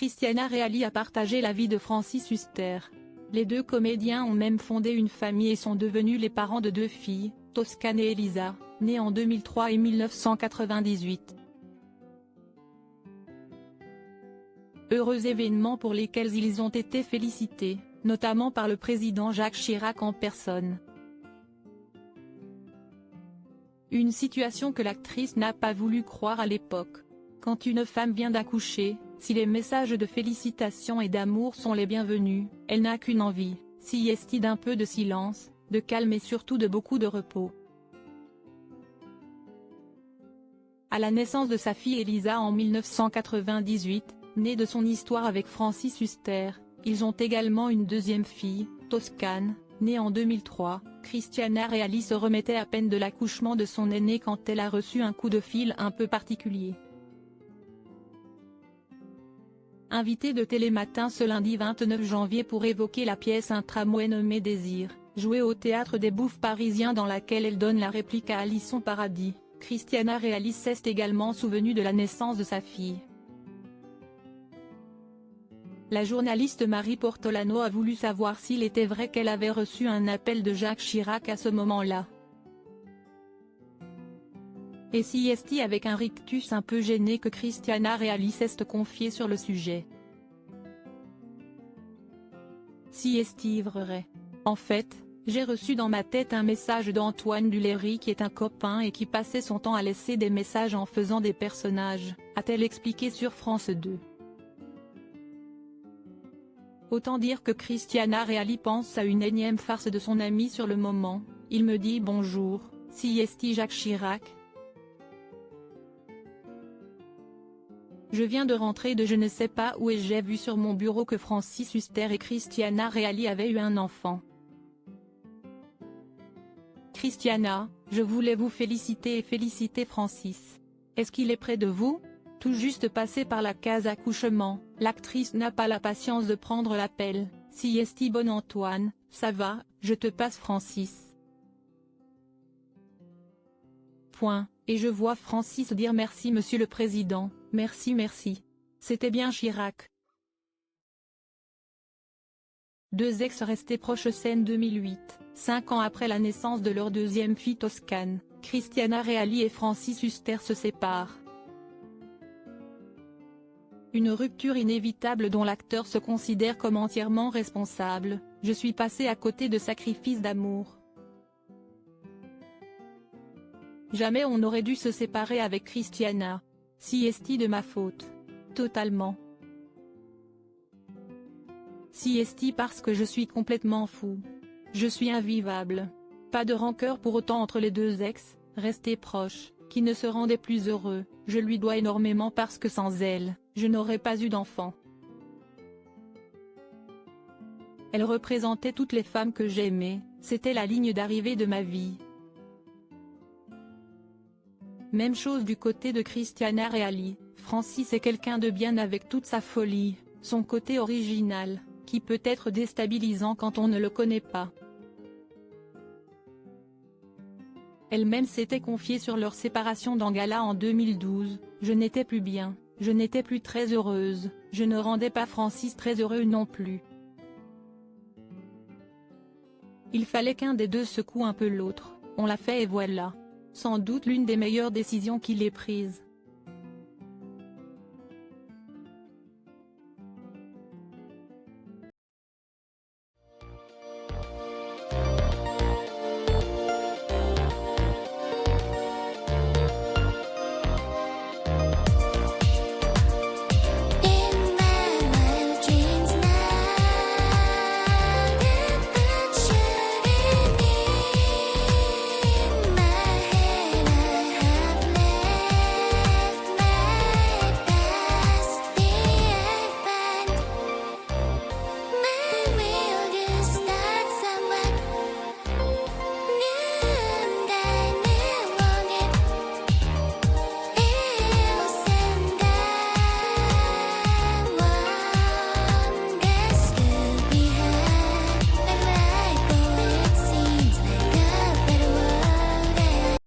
Christiana Reali a partagé la vie de Francis Huster. Les deux comédiens ont même fondé une famille et sont devenus les parents de deux filles, Toscane et Elisa, nées en 2003 et 1998. Heureux événements pour lesquels ils ont été félicités, notamment par le président Jacques Chirac en personne. Une situation que l'actrice n'a pas voulu croire à l'époque. Quand une femme vient d'accoucher, si les messages de félicitations et d'amour sont les bienvenus, elle n'a qu'une envie, sieste d'un peu de silence, de calme et surtout de beaucoup de repos. À la naissance de sa fille Elisa en 1998, née de son histoire avec Francis Huster, ils ont également une deuxième fille, Toscane, née en 2003. Christiana Reali se remettait à peine de l'accouchement de son aînée quand elle a reçu un coup de fil un peu particulier. Invitée de Télématin ce lundi 29 janvier pour évoquer la pièce Un tramway nommé Désir, jouée au Théâtre des Bouffes parisien dans laquelle elle donne la réplique à Alisson Paradis, Christiana Reali s'est également souvenue de la naissance de sa fille. La journaliste Marie Portolano a voulu savoir s'il était vrai qu'elle avait reçu un appel de Jacques Chirac à ce moment-là. Et si est-il avec un rictus un peu gêné que Christiana Reali s'est confiée sur le sujet. Si est-il vrai. En fait, j'ai reçu dans ma tête un message d'Antoine Duléry qui est un copain et qui passait son temps à laisser des messages en faisant des personnages, a-t-elle expliqué sur France 2. Autant dire que Christiana Reali pense à une énième farce de son ami sur le moment. Il me dit bonjour, si est-il Jacques Chirac. Je viens de rentrer de je ne sais pas où et j'ai vu sur mon bureau que Francis Huster et Christiana Reali avaient eu un enfant. Christiana, je voulais vous féliciter et féliciter Francis. Est-ce qu'il est près de vous? Tout juste passé par la case accouchement, l'actrice n'a pas la patience de prendre l'appel. Si est-il bon Antoine, ça va, je te passe Francis. Point, et je vois Francis dire merci Monsieur le Président, merci merci. C'était bien Chirac. Deux ex restés proches scène 2008, 5 ans après la naissance de leur deuxième fille Toscane, Christiana Reali et Francis Huster se séparent. Une rupture inévitable dont l'acteur se considère comme entièrement responsable. Je suis passé à côté de sacrifices d'amour. Jamais on n'aurait dû se séparer avec Christiana. Si est-il de ma faute? Totalement. Si est-il parce que je suis complètement fou. Je suis invivable. Pas de rancœur pour autant entre les deux ex, restés proches, qui ne se rendaient plus heureux. Je lui dois énormément parce que sans elle, je n'aurais pas eu d'enfant. Elle représentait toutes les femmes que j'aimais, c'était la ligne d'arrivée de ma vie. Même chose du côté de Christiana Reali, Francis est quelqu'un de bien avec toute sa folie, son côté original, qui peut être déstabilisant quand on ne le connaît pas. Elle-même s'était confiée sur leur séparation dans Gala en 2012, je n'étais plus bien, je n'étais plus très heureuse, je ne rendais pas Francis très heureux non plus. Il fallait qu'un des deux secoue un peu l'autre, on l'a fait et voilà. Sans doute l'une des meilleures décisions qu'il ait prises.